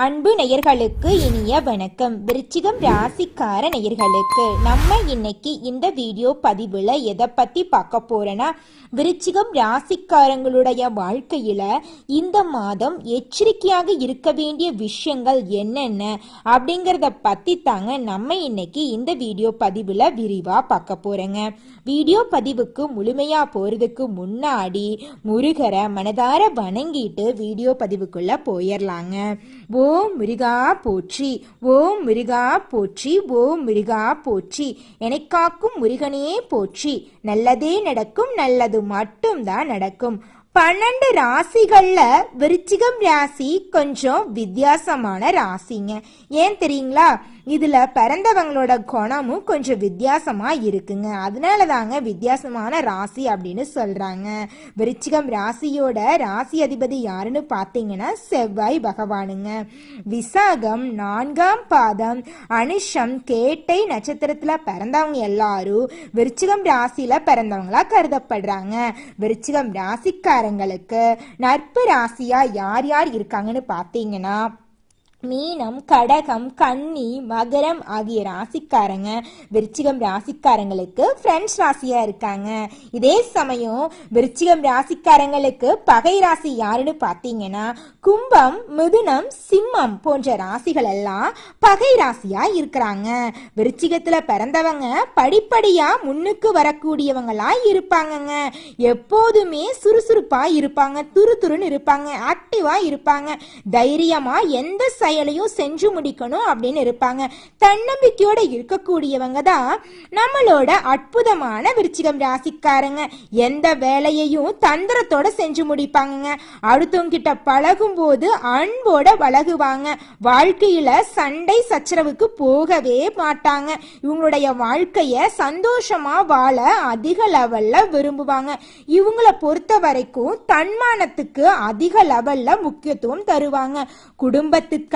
அன்பு நேயர்களுக்கு இனிய வணக்கம். விருச்சிகம் ராசிக்கார நேயர்களுக்கு நம்ம இன்னைக்கு இந்த வீடியோ பதிவுல எதை பத்தி பார்க்க போறோன்னா, விருச்சிகம் ராசிக்காரங்களுடைய வாழ்க்கையில இந்த மாதம் எச்சரிக்கையாக இருக்க வேண்டிய விஷயங்கள் என்னென்ன அப்படிங்கிறத பத்தி தாங்க நம்ம இன்னைக்கு இந்த வீடியோ பதிவுல விரிவா பார்க்க போறோங்க. வீடியோ பதிவுக்கு முழுமையா போறதுக்கு முன்னாடி முருகரை மனதார வணங்கிட்டு வீடியோ பதிவுக்குள்ள போயிடலாங்க. ஓம் முருகா போற்றி, ஓம் முருகா போற்றி, ஓம் முருகா போற்றி, என்னை காக்கும் முருகனே போற்றி. நல்லதே நடக்கும், நல்லது மட்டும்தான் நடக்கும். 12 ராசிகள்ல விருச்சிகம் ராசி கொஞ்சம் வித்தியாசமான ராசிங்க. ஏன் தெரியுங்களா? இதுல பிறந்தவங்களோட குணமும் கொஞ்சம் வித்தியாசமா இருக்குங்க. அதனால தாங்க வித்தியாசமான ராசி அப்படின்னு சொல்றாங்க. விருச்சிகம் ராசியோட ராசி அதிபதி யாருன்னு பார்த்தீங்கன்னா செவ்வாய் பகவானுங்க. விசாகம் 4ஆம் பாதம், அனுஷம், கேட்டை நட்சத்திரத்துல பிறந்தவங்க எல்லாரும் விருச்சிகம் ராசியில பிறந்தவங்களா கருதப்படுறாங்க. விருச்சிகம் ராசிக்காரங்களுக்கு நட்பு ராசியா யார் யார் இருக்காங்கன்னு பார்த்தீங்கன்னா மீனம், கடகம், கன்னி, மகரம் ஆகிய ராசிக்காரங்க விருச்சிகம் ராசிக்காரங்களுக்கு ஃப்ரெண்ட்ஸ் ராசியா இருக்காங்க. இதே சமயம் விருச்சிகம் ராசிக்காரங்களுக்கு பகை ராசி யாருன்னு பார்த்தீங்கன்னா கும்பம், மிதுனம், சிம்மம் போன்ற ராசிகள் எல்லாம் பகை ராசியா இருக்கிறாங்க. விருச்சிகத்துல பிறந்தவங்க படிப்படியா முன்னுக்கு வரக்கூடியவங்களா இருப்பாங்கங்க. எப்போதுமே சுறுசுறுப்பா இருப்பாங்க, துருதுருன்னு இருப்பாங்க, ஆக்டிவா இருப்பாங்க, தைரியமா எந்த செயலையும் செஞ்சு முடிக்கணும் அப்படின்னு இருப்பாங்க. தன்னம்பிக்கையோட இருக்கக்கூடியவங்க தான் நம்மளோட அற்புதமான விருச்சிகம் ராசிக்காரங்க. எந்த வேலையையும் தந்திரத்தோட செஞ்சு முடிப்பாங்க. அடுத்தவங்க கிட்ட பழகும் போது அன்போட பழகுவாங்க. வாழ்க்கையில சண்டை சச்சரவுக்கு போகவே மாட்டாங்க. இவங்களுடைய வாழ்க்கைய சந்தோஷமா வாழ அதிக லெவல்ல விரும்புவாங்க. இவங்களை பொறுத்த வரைக்கும் தன்மானத்துக்கு அதிக லெவல்ல முக்கியத்துவம் தருவாங்க. குடும்பத்துக்கு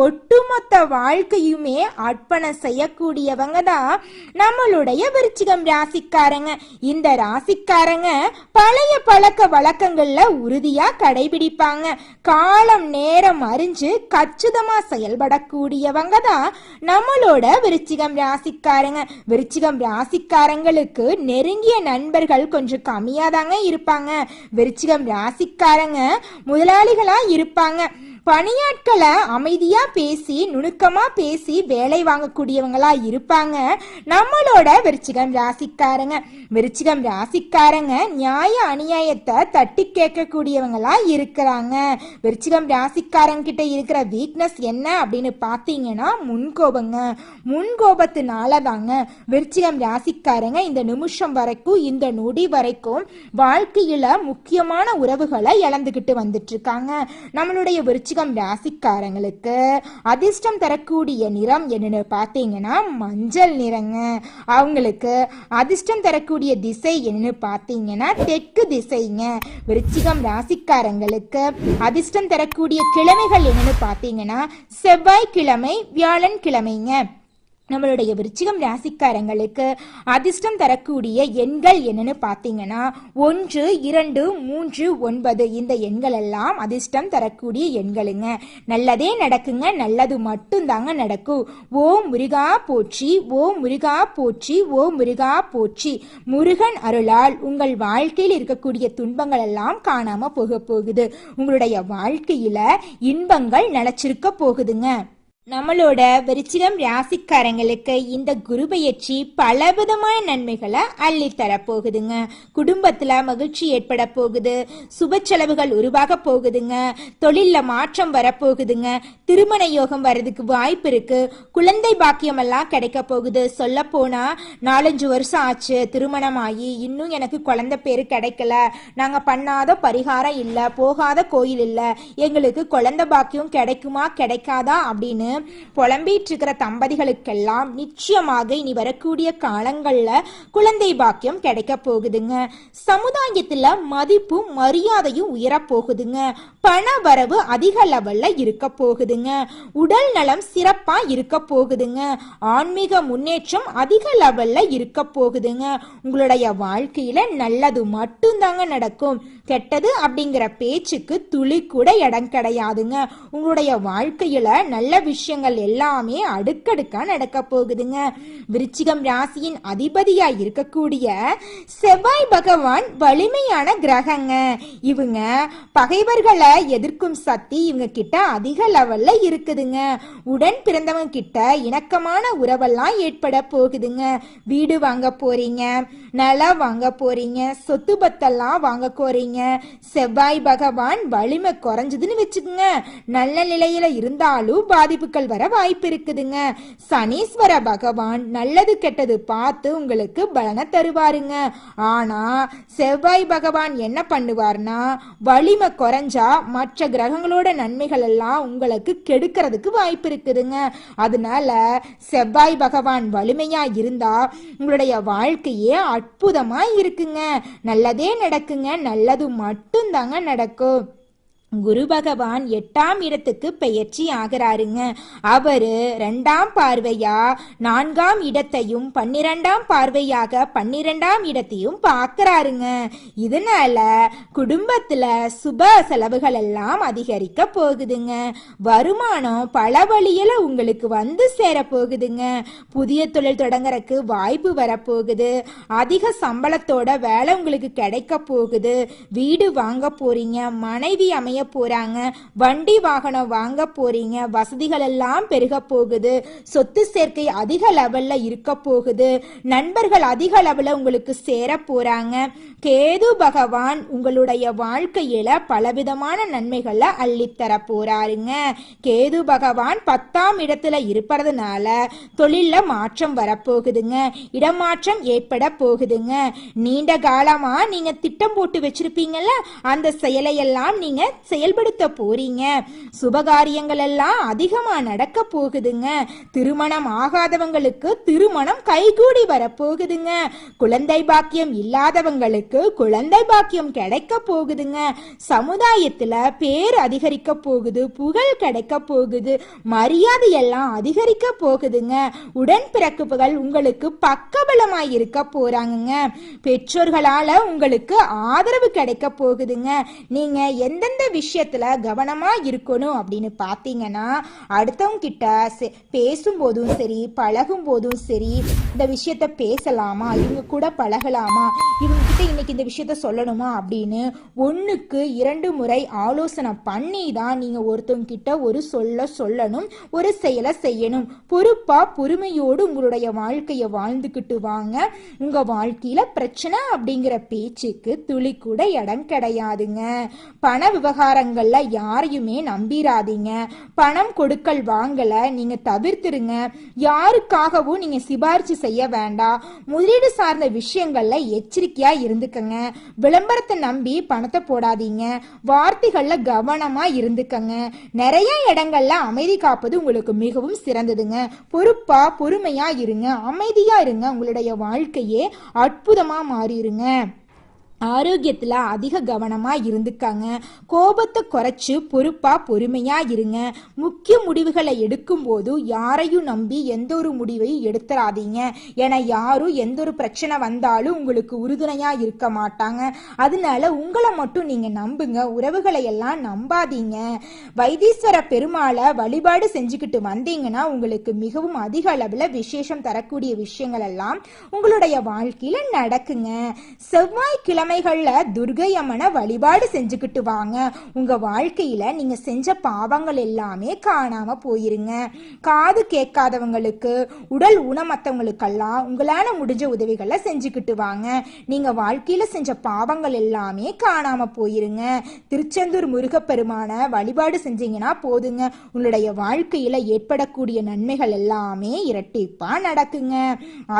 ஒட்டுமொத்த வாழ்க்கையுமே அர்ப்பணம் செய்யக்கூடியவங்க தான் நம்மளுடைய விருச்சிகம் ராசிக்காரங்க. இந்த ராசிக்காரங்க பழைய பழக்க வழக்கங்கள்ல உறுதியா கடைபிடிப்பாங்க. காலம் நேரம் அறிஞ்சு கச்சிதமா செயல்படக்கூடியவங்க தான் நம்மளோட விருச்சிகம் ராசிக்காரங்க. விருச்சிகம் ராசிக்காரங்களுக்கு நெருங்கிய நண்பர்கள் கொஞ்சம் கம்மியா தாங்க இருப்பாங்க. விருச்சிகம் ராசிக்காரங்க முதலாளிகளா இருப்பாங்க. பணியாட்களை அமைதியா பேசி நுணுக்கமா பேசி வேலை வாங்கக்கூடியவங்களா இருப்பாங்க நம்மளோட விருச்சிகம் ராசிக்காரங்க. விருச்சிகம் ராசிக்காரங்க நியாய அநியாயத்தை தட்டி கேட்கக்கூடியவங்களா இருக்கிறாங்க. விருச்சிகம் ராசிக்காரங்க கிட்ட இருக்கிற வீக்னஸ் என்ன அப்படின்னு பார்த்தீங்கன்னா முன்கோபங்க. முன்கோபத்தினால தாங்க விருச்சிகம் ராசிக்காரங்க இந்த நிமிஷம் வரைக்கும், இந்த நொடி வரைக்கும் வாழ்க்கையில முக்கியமான உறவுகளை இழந்துகிட்டு வந்துட்டு இருக்காங்க. நம்மளுடைய விருச்சிகம் ராசிக்காரங்களுக்கு அதிர்ஷ்டம் தரக்கூடிய நிறம் என்னன்னு பார்த்தீங்கன்னா மஞ்சள் நிறங்க. அவங்களுக்கு அதிர்ஷ்டம் தரக்கூடிய திசை என்னன்னு பார்த்தீங்கன்னா தெற்கு திசைங்க. விருச்சிகம் ராசிக்காரங்களுக்கு அதிர்ஷ்டம் தரக்கூடிய கிழமைகள் என்னன்னு பார்த்தீங்கன்னா செவ்வாய்க்கிழமை, வியாழன் கிழமைங்க. நம்மளுடைய விருச்சிகம் ராசிக்காரங்களுக்கு அதிர்ஷ்டம் தரக்கூடிய எண்கள் என்னன்னு பார்த்தீங்கன்னா 1, 2, 3, 9 இந்த எண்கள் எல்லாம் அதிர்ஷ்டம் தரக்கூடிய எண்களுங்க. நல்லதே நடக்குங்க, நல்லது மட்டும்தாங்க நடக்கும். ஓம் முருகா போற்றி, ஓம் முருகா போற்றி, ஓம் முருகா போற்றி. முருகன் அருளால் உங்கள் வாழ்க்கையில் இருக்கக்கூடிய துன்பங்கள் எல்லாம் காணாம போகுது. உங்களுடைய வாழ்க்கையில இன்பங்கள் நிலைச்சிருக்க போகுதுங்க. நம்மளோட விருச்சிகம் ராசிக்காரங்களுக்கு இந்த குரு பெயர்ச்சி பலவிதமான நன்மைகளை அள்ளித்தர போகுதுங்க. குடும்பத்துல மகிழ்ச்சி ஏற்பட போகுது, சுப செலவுகள் உருவாக போகுதுங்க, தொழில மாற்றம் வரப்போகுதுங்க, திருமண யோகம் வர்றதுக்கு வாய்ப்பு இருக்கு, குழந்தை பாக்கியம் எல்லாம் கிடைக்க போகுது. சொல்ல போனா 4-5 வருஷம் ஆச்சு திருமணம் ஆகி, இன்னும் எனக்கு குழந்தை பேரு கிடைக்கல, நாங்க பண்ணாத பரிகாரம் இல்ல, போகாத கோயில் இல்ல, எங்களுக்கு குழந்தை பாக்கியம் கிடைக்குமா கிடைக்காதா அப்படின்னு புலம்பிட்டு இருக்கிற தம்பதிகளுக்கெல்லாம் நிச்சயமாக இனி வரக்கூடிய காலங்கள்ல குழந்தை பாக்கியம் கிடைக்க போகுதுங்க. சமுதாயத்துல மதிப்பும் மரியாதையும் உயர போகுதுங்க. பண வரவு அதிக லெவல்ல இருக்க போகுதுங்க. உடல் நலம் சிறப்பா இருக்க போகுதுங்க. ஆன்மீக முன்னேற்றம் அதிக லெவல்ல இருக்க போகுதுங்க. உங்களுடைய வாழ்க்கையில நல்லது மட்டும்தாங்க நடக்கும். கெட்டது அப்படிங்கிற பேச்சுக்கு துளி கூட இடம் கிடையாதுங்க. உங்களுடைய வாழ்க்கையில நல்ல விஷயங்கள் எல்லாமே அடுக்கடுக்கா நடக்க போகுதுங்க. விருச்சிகம் ராசியின் அதிபதியா இருக்கக்கூடிய செவ்வாய் பகவான் வலிமையான கிரகங்க. இவங்க பகைவர்களை எதிர்க்கும் சக்தி இவங்க கிட்ட அதிக லெவல்ல இருக்குதுங்க. உடன் பிறந்தவங்க கிட்ட இணக்கமான உறவெல்லாம் ஏற்பட போகுதுங்க. வீடு வாங்க போறீங்க, நிலம் வாங்க போறீங்க, சொத்து பத்தெல்லாம் வாங்க போறீங்க. செவ்வாய் பகவான் வலிமை குறைஞ்சதுன்னு வச்சுக்கோங்க, நல்ல நிலையில இருந்தாலும் பாதிப்புகள் வர வாய்ப்பு இருக்குதுங்க. சனீஸ்வர பகவான் நல்லது கெட்டது பார்த்து உங்களுக்கு பலனை தருவாருங்க. ஆனா செவ்வாய் பகவான் என்ன பண்ணுவார்னா, வலிமை குறைஞ்சா மற்ற கிரகங்களோட நன்மைகள் எல்லாம் உங்களுக்கு கெடுக்கிறதுக்கு வாய்ப்பு இருக்குதுங்க. அதனால செவ்வாய் பகவான் வலிமையா இருந்தா உங்களுடைய வாழ்க்கையே அற்புதமா இருக்குங்க. நல்லதே நடக்குங்க. நல்லது மட்டும்தாங்க நடக்கும். குரு பகவான் 8ஆம் இடத்துக்கு பெயர்ச்சி ஆகிறாருங்க. அவரு 2ஆம் பார்வையா 4ஆம் இடத்தையும் 12ஆம் பார்வையாக 12ஆம் இடத்தையும் பார்க்கறாருங்க. இதனால குடும்பத்துல சுப செலவுகள் எல்லாம் அதிகரிக்க போகுதுங்க. வருமானம் பல வழியில உங்களுக்கு வந்து சேர போகுதுங்க. புதிய தொழில் தொடங்கறதுக்கு வாய்ப்பு வரப்போகுது. அதிக சம்பளத்தோட வேலை உங்களுக்கு கிடைக்க போகுது. வீடு வாங்க போறீங்க, மனைவி அமைய போறாங்க, வண்டி வாகனம் வாங்க போறீங்க, வசதிகள் எல்லாம் பெருக போகுது. சொத்து சேர்க்கை அதிக லெவல்ல இருக்க போகுது. நண்பர்கள் அதிக லெவல்ல உங்களுக்கு சேர போறாங்க. கேது பகவான் உங்களுடைய வாழ்க்கையில பலவிதமான நன்மைகளை அள்ளித்தர போறாருங்க. கேது பகவான் 10ஆம் இடத்துல இருப்பதுனால தொழில மாற்றம் வரப்போகுதுங்க. இடமாற்றம் ஏற்பட போகுதுங்க. நீண்ட காலமா நீங்க திட்டம் போட்டு வச்சிருப்பீங்கல்ல, அந்த செயலையெல்லாம் நீங்க செயல்படுத்த போறீங்க. சுபகாரியங்கள் எல்லாம் அதிகமா நடக்க போகுதுங்க. திருமணம் ஆகாதவங்களுக்கு திருமணம் கைகூடி வரப்போகுதுங்க. குழந்தை பாக்கியம் இல்லாதவங்களுக்கு குழந்தை பாக்கியம் கிடைக்க போகுதுங்க. சமுதாயத்துல பேர் அதிகரிக்க போகுது, புகழ் கிடைக்க போகுது, மரியாதை எல்லாம் அதிகரிக்க போகுதுங்க. உடன் பிறப்புகள் உங்களுக்கு பக்கபலமாய் இருக்க போறாங்க. பெற்றோர்களால உங்களுக்கு ஆதரவு கிடைக்க போகுதுங்க. நீங்க எந்தெந்த விஷயத்துல கவனமா இருக்கணும் அப்படின்னு பாத்தீங்கன்னா, அடுத்தவங்க கிட்ட பேசும்போதும் சரி, பழகும் போதும் சரி, இந்த விஷயத்த பேசலாமா, இவங்க கூட பழகலாமா, இவங்க கிட்ட இன்னைக்கு இந்த விஷயத்த சொல்லணுமா அப்படின்னு 1க்கு 2 முறை ஆலோசனை பண்ணி தான் நீங்க ஒருத்தவங்க கிட்ட ஒரு சொல்லணும், ஒரு செயலை செய்யணும். பொறுப்பா பொறுமையோடு உங்களுடைய வாழ்க்கைய வாழ்ந்துக்கிட்டு வாங்க. உங்க வாழ்க்கையில பிரச்சனை அப்படிங்கிற பேச்சுக்கு துளி கூட இடம் கிடையாதுங்க. பண விவகாரங்கள்ல யாரையுமே நம்பிராதீங்க. பணம் கொடுக்கல் வாங்கல நீங்க தவிர்த்துருங்க. யாருக்காகவும் நீங்க சிபாரிசு செய்ய வேண்டாம். முதலீடு சார்ந்த விஷயங்கள்ல எச்சரிக்கையா இருந்துக்கங்க. விளம்பரத்தை நம்பி பணத்தை போடாதீங்க. வார்த்தைகள்ல கவனமா இருந்துக்கங்க. நிறைய இடங்கள்ல அமைதி காப்பது உங்களுக்கு மிகவும் சிறந்ததுங்க. பொறுப்பா பொறுமையா இருங்க, அமைதியா இருங்க. உங்களுடைய வாழ்க்கையே அற்புதமா மாறிடுங்க. ஆரோக்கியத்தில் அதிக கவனமாக இருந்துக்காங்க. கோபத்தை குறைச்சி பொறுப்பாக பொறுமையாக இருங்க. முக்கிய முடிவுகளை எடுக்கும்போது யாரையும் நம்பி எந்த ஒரு முடிவையும் எடுத்துடாதீங்க. ஏன்னா யாரும் எந்த ஒரு பிரச்சனை வந்தாலும் உங்களுக்கு உறுதுணையாக இருக்க மாட்டாங்க. அதனால உங்களை மட்டும் நீங்கள் நம்புங்க, உறவுகளை எல்லாம் நம்பாதீங்க. வைத்தீஸ்வர பெருமாளை வழிபாடு செஞ்சுக்கிட்டு வந்தீங்கன்னா உங்களுக்கு மிகவும் அதிக அளவில் விசேஷம் தரக்கூடிய விஷயங்கள் எல்லாம் உங்களுடைய வாழ்க்கையில் நடக்குங்க. செவ்வாய்க்கிழமைகள்ல துர்கை அம்மனை வழிபாடு செஞ்சுக்கிட்டு வாங்க. உங்க வாழ்க்கையில நீங்க செஞ்ச பாவங்கள் எல்லாமே காணாம போயிருங்க. காது கேட்காதவங்களுக்கு, உடல் ஊனமத்தவங்களுக்கெல்லாம் உங்களால முடிஞ்ச உதவிகளை செஞ்சுக்கிட்டு வாங்க. நீங்க வாழ்க்கையில செஞ்ச பாவங்கள் எல்லாமே காணாம போயிருங்க. திருச்செந்தூர் முருகப்பெருமான வழிபாடு செஞ்சீங்கன்னா போதுங்க, உங்களுடைய வாழ்க்கையில ஏற்படக்கூடிய நன்மைகள் எல்லாமே இரட்டிப்பா நடக்குங்க.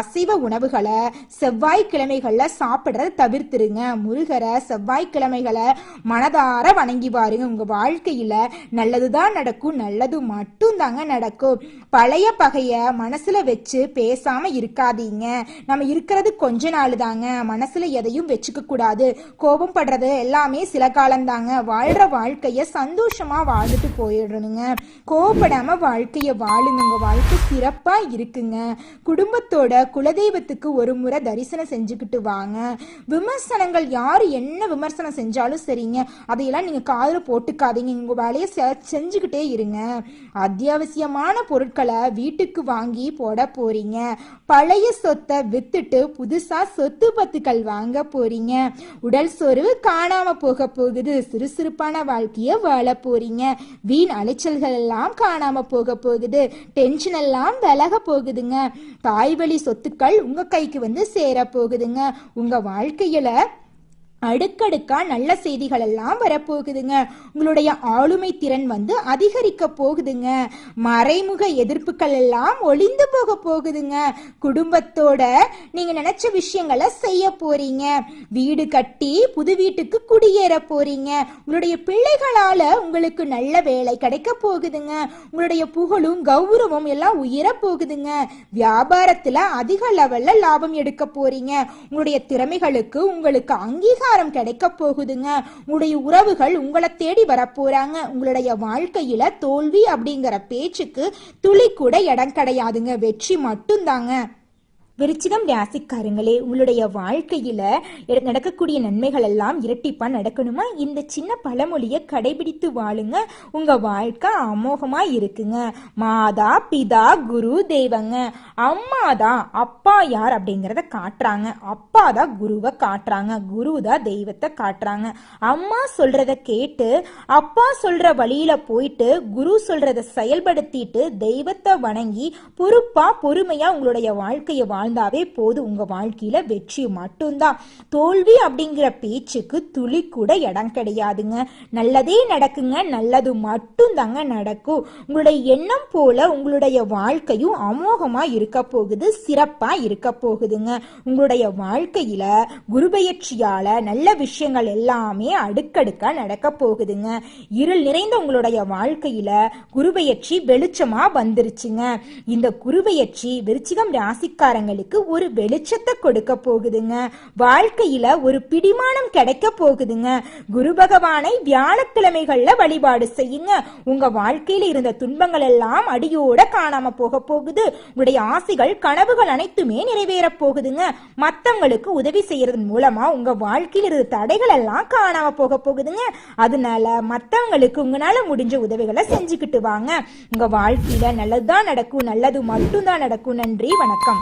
அசைவ உணவுகளை செவ்வாய்க்கிழமைகள்ல சாப்பிடுறத தவிர்த்துருங்க. முருகரை செவ்வாய்க்கிழமைகளை மனதார வணங்கி பாருங்க. உங்க வாழ்க்கையில நல்லதுதான் நடக்கும், நல்லது மட்டும் தாங்க நடக்கும். பழைய பகைய மனசுல வச்சு பேசாம இருக்காதீங்க. நம்ம இருக்கிறது கொஞ்ச நாள் தாங்க, மனசுல எதையும் வச்சுக்க கூடாது. கோபம் படுறது எல்லாமே சில காலம்தாங்க. வாழ்ற வாழ்க்கைய சந்தோஷமா வாழ்ந்துட்டு போயிடணுங்க. கோபப்படாம வாழ்க்கைய வாழுங்க. உங்க வாழ்க்கை சிறப்பா இருக்குங்க. குடும்பத்தோட குலதெய்வத்துக்கு ஒரு முறை தரிசனம் செஞ்சுக்கிட்டு வாங்க. விமர்சனங்கள் யாரு என்ன விமர்சனம் செஞ்சாலும் சரிங்க, அதையெல்லாம் நீங்க காதுல போட்டுக்காதீங்க. உங்க வேலையை செஞ்சுக்கிட்டே இருங்க. அத்தியாவசியமான பொருட்களை வீட்டுக்கு வாங்கி போட போறீங்க. பழைய சொத்தை வித்துட்டு புதுசா சொத்து பத்துக்கள் வாங்க போறீங்க. உடல் சோர்வு காணாம போக போகுது. சுறுசுறுப்பான வாழ்க்கைய வாழ போறீங்க. வீண் அலைச்சல்கள் எல்லாம் காணாம போக போகுது. டென்ஷன் எல்லாம் விலக போகுதுங்க. தாய்வழி சொத்துக்கள் உங்க கைக்கு வந்து சேர போகுதுங்க. உங்க வாழ்க்கையில அடுக்கடுக்கா நல்ல செய்திகள் எல்லாம் வரப்போகுதுங்க. உங்களுடைய ஆளுமை திறன் வந்து அதிகரிக்க போகுதுங்க. மறைமுக எதிர்ப்புகள் எல்லாம் ஒளிந்து போக போகுதுங்க. குடும்பத்தோட நீங்க நினைச்ச விஷயங்களை செய்ய போறீங்க. வீடு கட்டி புது வீட்டுக்கு குடியேற போறீங்க. உங்களுடைய பிள்ளைகளால உங்களுக்கு நல்ல வேலை கிடைக்க போகுதுங்க. உங்களுடைய புகழும் கௌரவம் எல்லாம் உயர போகுதுங்க. வியாபாரத்துல அதிக லெவல்ல லாபம் எடுக்க போறீங்க. உங்களுடைய திறமைகளுக்கு உங்களுக்கு அங்கீகாரம் கிடைக்க போகுதுங்க. உங்களுடைய உறவுகள் உங்களை தேடி வரப்போறாங்க. உங்களுடைய வாழ்க்கையில தோல்வி அப்படிங்கிற பேச்சுக்கு துளி கூட இடம் கிடையாதுங்க. வெற்றி மட்டும் தாங்க. விருச்சிகம் ராசிக்காரங்களே, உங்களுடைய வாழ்க்கையில நடக்கக்கூடிய நன்மைகள் எல்லாம் இரட்டிப்பா நடக்கணுமா? இந்த சின்ன பழமொழியை கடைபிடித்து வாழுங்க. உங்க வாழ்க்கை அமோகமா இருக்குங்க. மாதா பிதா குரு தெய்வங்க. அம்மா தான் அப்பா யார் அப்படிங்கிறத காட்டுறாங்க. அப்பா தான் குருவை காட்டுறாங்க. குரு தான் தெய்வத்தை காட்டுறாங்க. அம்மா சொல்றத கேட்டு அப்பா சொல்ற வழியில போயிட்டு குரு சொல்றத செயல்படுத்திட்டு தெய்வத்தை வணங்கி பொறுப்பா பொறுமையா உங்களுடைய வாழ்க்கையை வாழ்ந்தாவே போது. உங்க வாழ்க்கையில வெற்றி மட்டும்தான். தோல்வி அப்படிங்கிற பேச்சுக்கு துளி கூட இடம் கிடையாதுங்க. நல்லதே நடக்குங்க. நல்லது மட்டும் தாங்க நடக்கும். உங்களுடைய எண்ணம் போல உங்களுடைய வாழ்க்கையும் அமோகமா இருக்க போகுது. சிறப்பா இருக்க போகுதுங்க. உங்களுடைய வாழ்க்கையில குருபெயர்ச்சியால நல்ல விஷயங்கள் எல்லாமே அடுக்கடுக்கா நடக்க போகுதுங்க. இருள் நிறைந்த உங்களுடைய வாழ்க்கையில குருபெயர்ச்சி வெளிச்சமா வந்துருச்சுங்க. இந்த குருபெயர்ச்சி விருச்சிகம் ராசிக்காரங்க ஒரு வெளிச்சத்தை கொடுக்க போகுதுங்க. வாழ்க்கையில ஒரு பிடிமானம் கிடைக்க போகுதுங்க. குரு பகவானை வியாழக்கிழமைகள்ல வழிபாடு செய்யுங்க. உங்க வாழ்க்கையில இருந்த துன்பங்கள் எல்லாம் அடியோட காணாம போக போகுது. உங்களுடைய ஆசைகள் கனவுகள் அனைத்துமே நிறைவேற போகுதுங்க. மத்தவங்களுக்கு உதவி செய்யறதன் மூலமா உங்க வாழ்க்கையில இருந்த தடைகள் எல்லாம் காணாம போக போகுதுங்க. அதனால மத்தவங்களுக்கு உங்களால முடிஞ்ச உதவிகளை செஞ்சுக்கிட்டு வாங்க. உங்க வாழ்க்கையில நல்லதுதான் நடக்கும். நல்லது மட்டும் தான் நடக்கும். நன்றி, வணக்கம்.